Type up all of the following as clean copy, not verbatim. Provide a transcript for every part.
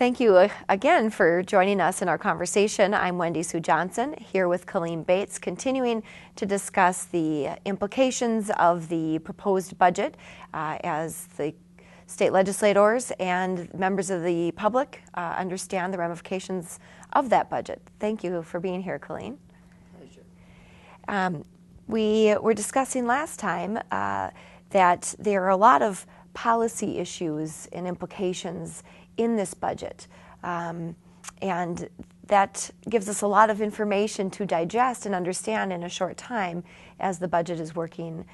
thank you again for joining us in our conversation. I'm Wendy Sue Johnson, here with Colleen Bates, continuing to discuss the implications of the proposed budget as the state legislators and members of the public understand the ramifications of that budget. Thank you for being here, Colleen. Pleasure. We were discussing last time that there are a lot of policy issues and implications in this budget, and that gives us a lot of information to digest and understand in a short time as the budget is working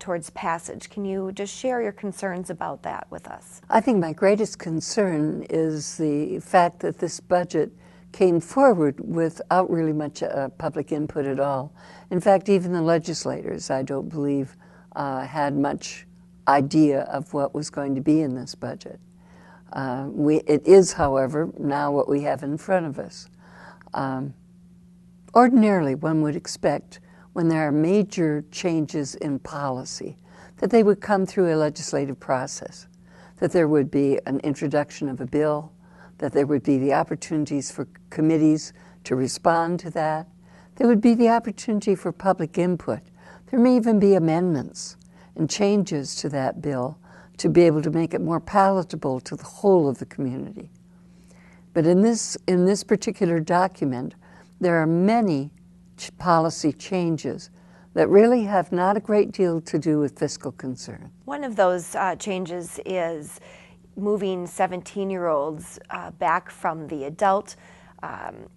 towards passage. Can you just share your concerns about that with us? I think my greatest concern is the fact that this budget came forward without really much public input at all. In fact, even the legislators, I don't believe, had much idea of what was going to be in this budget. It is, however, now what we have in front of us. Ordinarily, one would expect when there are major changes in policy that they would come through a legislative process, that there would be an introduction of a bill, that there would be the opportunities for committees to respond to that. There would be the opportunity for public input. There may even be amendments and changes to that bill to be able to make it more palatable to the whole of the community. But in this particular document, there are many policy changes that really have not a great deal to do with fiscal concern. One of those changes is moving 17-year-olds back from the adult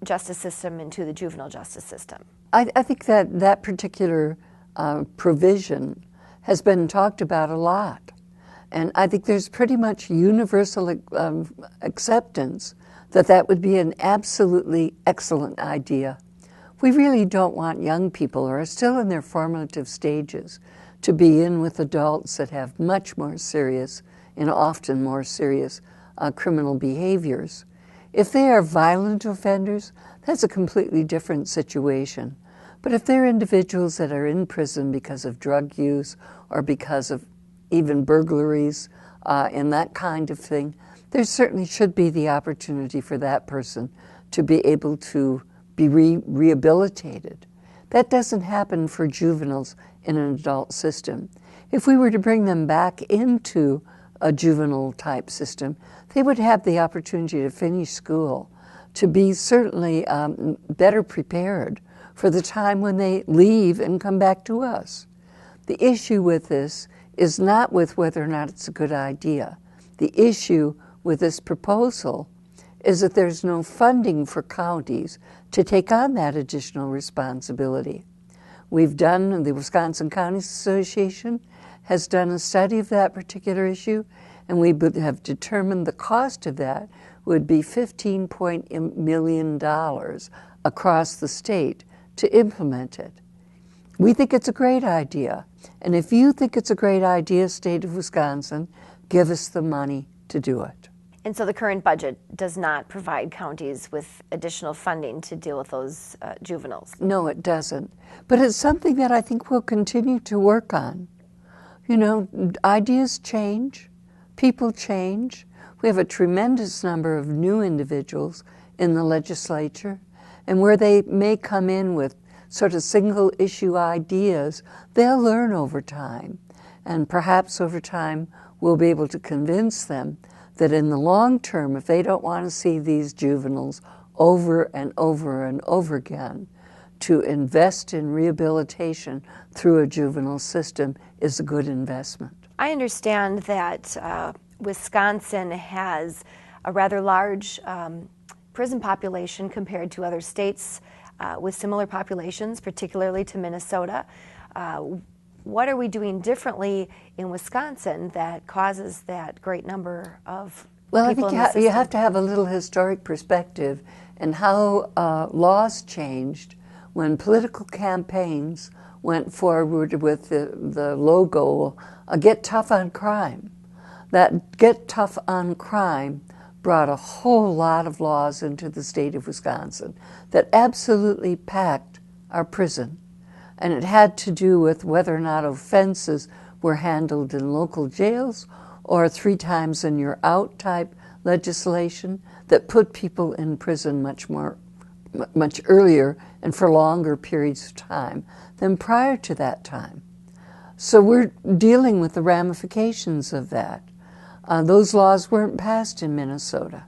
justice system into the juvenile justice system. I think that particular provision has been talked about a lot. And I think there's pretty much universal acceptance that would be an absolutely excellent idea. We really don't want young people who are still in their formative stages to be in with adults that have much more serious and often more serious criminal behaviors. If they are violent offenders, that's a completely different situation. But if they're individuals that are in prison because of drug use or because of even burglaries and that kind of thing, there certainly should be the opportunity for that person to be able to be rehabilitated. That doesn't happen for juveniles in an adult system. If we were to bring them back into a juvenile type system, they would have the opportunity to finish school, to be certainly better prepared for the time when they leave and come back to us. The issue with this is not with whether or not it's a good idea. The issue with this proposal is that there's no funding for counties to take on that additional responsibility. The Wisconsin Counties Association has done a study of that particular issue, and we have determined the cost of that would be $15 million across the state to implement it. We think it's a great idea, and if you think it's a great idea, state of Wisconsin, give us the money to do it. And so the current budget does not provide counties with additional funding to deal with those juveniles? No, it doesn't. But it's something that I think we'll continue to work on. You know, ideas change, people change. We have a tremendous number of new individuals in the legislature, and where they may come in with sort of single issue ideas, they'll learn over time. And perhaps over time, we'll be able to convince them that in the long term, if they don't want to see these juveniles over and over and over again, to invest in rehabilitation through a juvenile system is a good investment. I understand that Wisconsin has a rather large prison population compared to other states with similar populations, particularly to Minnesota. What are we doing differently in Wisconsin that causes that great number of people in the system? Well, I think you have to have a little historic perspective in how laws changed when political campaigns went forward with the logo, Get Tough on Crime. That Get Tough on Crime brought a whole lot of laws into the state of Wisconsin that absolutely packed our prison. And it had to do with whether or not offenses were handled in local jails or 3 times and you're out type legislation that put people in prison much earlier and for longer periods of time than prior to that time. So we're dealing with the ramifications of that. Those laws weren't passed in Minnesota.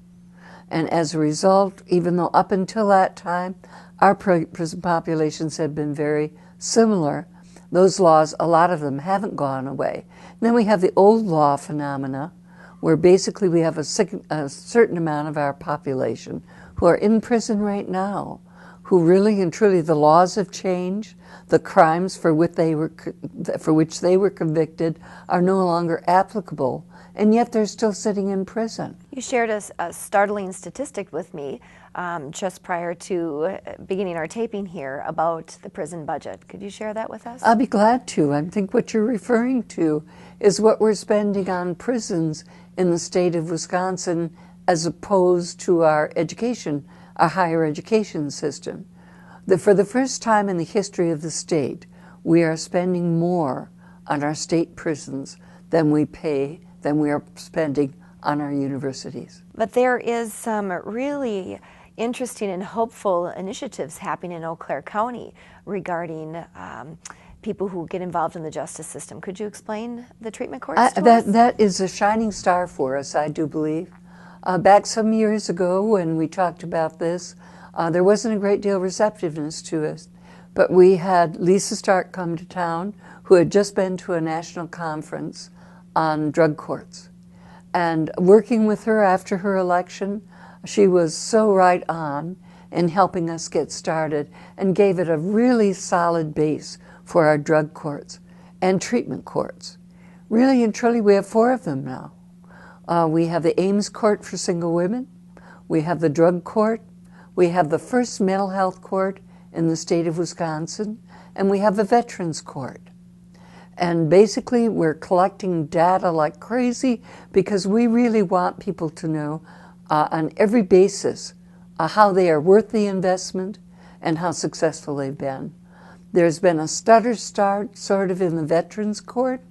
And as a result, even though up until that time, our prison populations had been very similar, those laws, a lot of them haven't gone away. And then we have the old law phenomena, where basically we have a certain amount of our population who are in prison right now, who really and truly the laws have changed, the crimes for which they were convicted are no longer applicable, and yet they're still sitting in prison. You shared a startling statistic with me just prior to beginning our taping here about the prison budget. Could you share that with us? I'll be glad to. I think what you're referring to is what we're spending on prisons in the state of Wisconsin as opposed to our education, our higher education system. For the first time in the history of the state, we are spending more on our state prisons than we are spending on our universities. But there is some really interesting and hopeful initiatives happening in Eau Claire County regarding people who get involved in the justice system. Could you explain the treatment courts to us? That is a shining star for us, I do believe. Back some years ago when we talked about this, there wasn't a great deal of receptiveness to us. But we had Lisa Stark come to town, who had just been to a national conference on drug courts. And working with her after her election, she was so right on in helping us get started and gave it a really solid base for our drug courts and treatment courts. Really and truly, we have 4 of them now. We have the Ames Court for single women, we have the drug court, we have the first mental health court in the state of Wisconsin, and we have the veterans court. And basically, we're collecting data like crazy because we really want people to know on every basis how they are worth the investment and how successful they've been. There's been a stutter start sort of in the veterans court,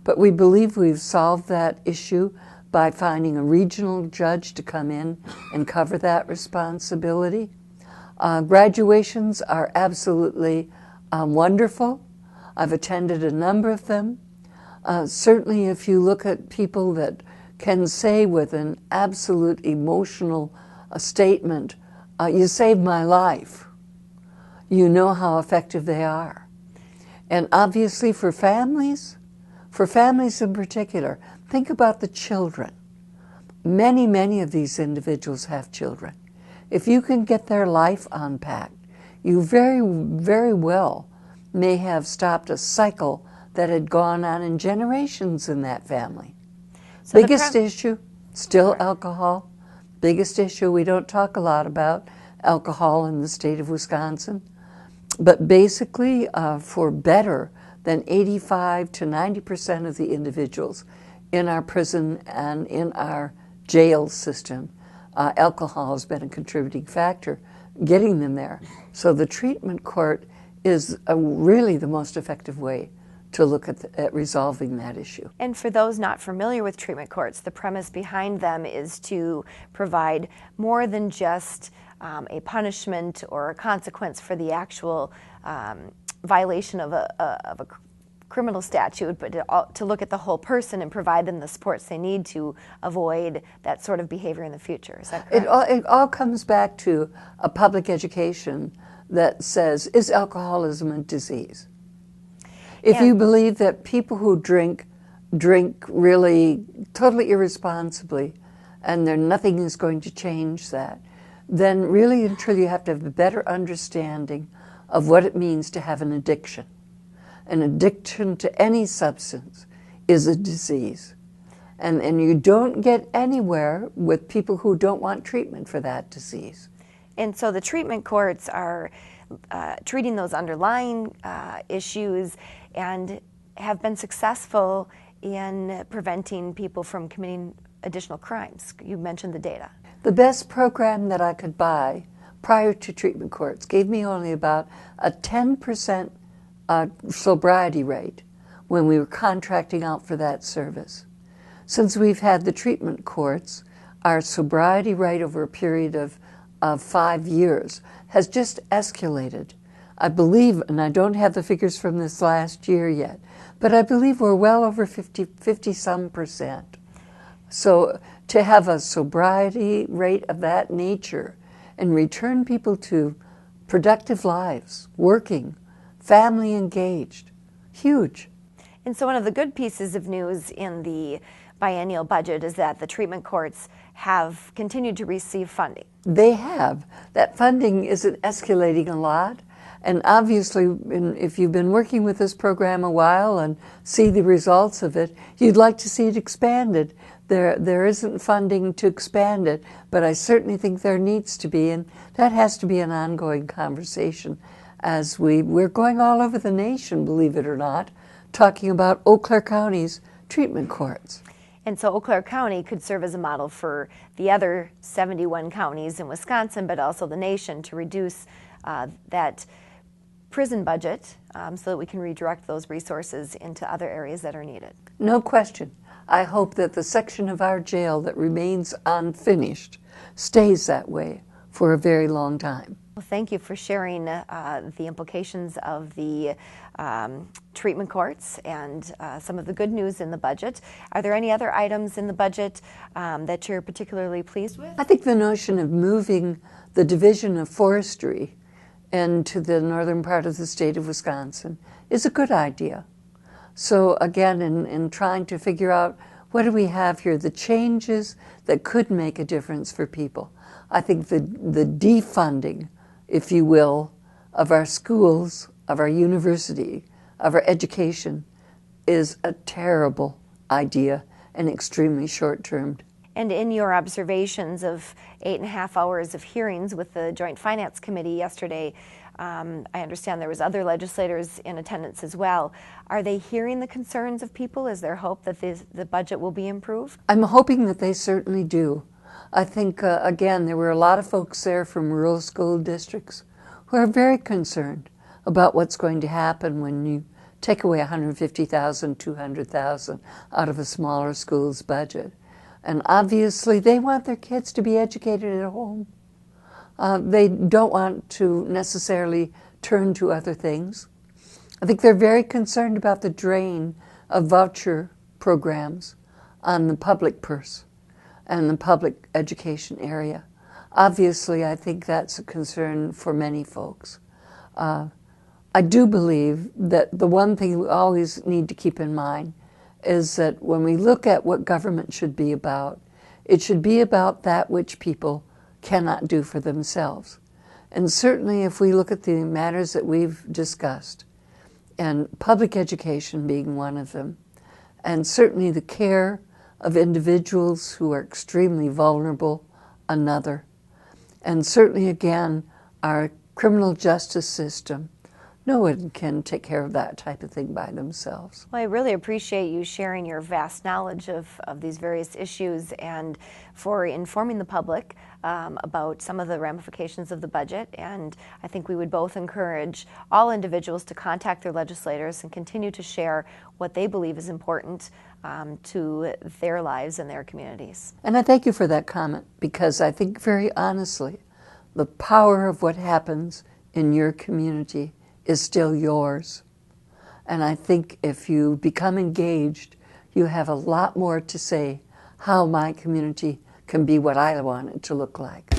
but we believe we've solved that issue by finding a regional judge to come in and cover that responsibility. Graduations are absolutely wonderful. I've attended a number of them. Certainly if you look at people that can say with an absolute emotional statement, you saved my life, you know how effective they are. And obviously for families in particular, think about the children. Many of these individuals have children. If you can get their life unpacked, you very, very well may have stopped a cycle that had gone on in generations in that family. So biggest issue, still alcohol. Biggest issue, we don't talk a lot about alcohol in the state of Wisconsin. But basically, for better than 85 to 90% of the individuals in our prison and in our jail system, alcohol has been a contributing factor getting them there. So the treatment court is really the most effective way to look at resolving that issue. And for those not familiar with treatment courts, the premise behind them is to provide more than just a punishment or a consequence for the actual violation of a criminal statute, but to look at the whole person and provide them the supports they need to avoid that sort of behavior in the future. Is that correct? It all comes back to a public education that says, is alcoholism a disease? If you believe that people who drink really totally irresponsibly and nothing is going to change that, then really and truly you have to have a better understanding of what it means to have an addiction. An addiction to any substance is a disease. And you don't get anywhere with people who don't want treatment for that disease. And so the treatment courts are treating those underlying issues and have been successful in preventing people from committing additional crimes. You mentioned the data. The best program that I could buy prior to treatment courts gave me only about a 10% sobriety rate when we were contracting out for that service. Since we've had the treatment courts, our sobriety rate over a period of 5 years has just escalated. I believe, and I don't have the figures from this last year yet, but I believe we're well over 50-some%. So to have a sobriety rate of that nature and return people to productive lives, working, family engaged, huge. And so one of the good pieces of news in the biennial budget is that the treatment courts have continued to receive funding. They have. That funding isn't escalating a lot. And obviously, if you've been working with this program a while and see the results of it, you'd like to see it expanded. There isn't funding to expand it, but I certainly think there needs to be, and that has to be an ongoing conversation as we're going all over the nation, believe it or not, talking about Eau Claire County's treatment courts. And so Eau Claire County could serve as a model for the other 71 counties in Wisconsin, but also the nation, to reduce that prison budget so that we can redirect those resources into other areas that are needed. No question. I hope that the section of our jail that remains unfinished stays that way for a very long time. Well, thank you for sharing the implications of the treatment courts and some of the good news in the budget. Are there any other items in the budget that you're particularly pleased with? I think the notion of moving the Division of Forestry into the northern part of the state of Wisconsin is a good idea. So again, in trying to figure out what do we have here, the changes that could make a difference for people, I think the defunding, if you will, of our schools, of our university, of our education is a terrible idea and extremely short-termed. And in your observations of 8.5 hours of hearings with the Joint Finance Committee yesterday, I understand there was other legislators in attendance as well. Are they hearing the concerns of people? Is there hope that the budget will be improved? I'm hoping that they certainly do. I think, again, there were a lot of folks there from rural school districts who are very concerned about what's going to happen when you take away $150,000, $200,000 out of a smaller school's budget. And obviously, they want their kids to be educated at home. They don't want to necessarily turn to other things. I think they're very concerned about the drain of voucher programs on the public purse and the public education area. Obviously, I think that's a concern for many folks. I do believe that the one thing we always need to keep in mind is that when we look at what government should be about, it should be about that which people cannot do for themselves. And certainly if we look at the matters that we've discussed, and public education being one of them, and certainly the care of individuals who are extremely vulnerable, another, and certainly again our criminal justice system, no one can take care of that type of thing by themselves. Well, I really appreciate you sharing your vast knowledge of these various issues and for informing the public about some of the ramifications of the budget. And I think we would both encourage all individuals to contact their legislators and continue to share what they believe is important to their lives and their communities. And I thank you for that comment, because I think very honestly, the power of what happens in your community is still yours. And I think if you become engaged, you have a lot more to say how my community can be what I want it to look like.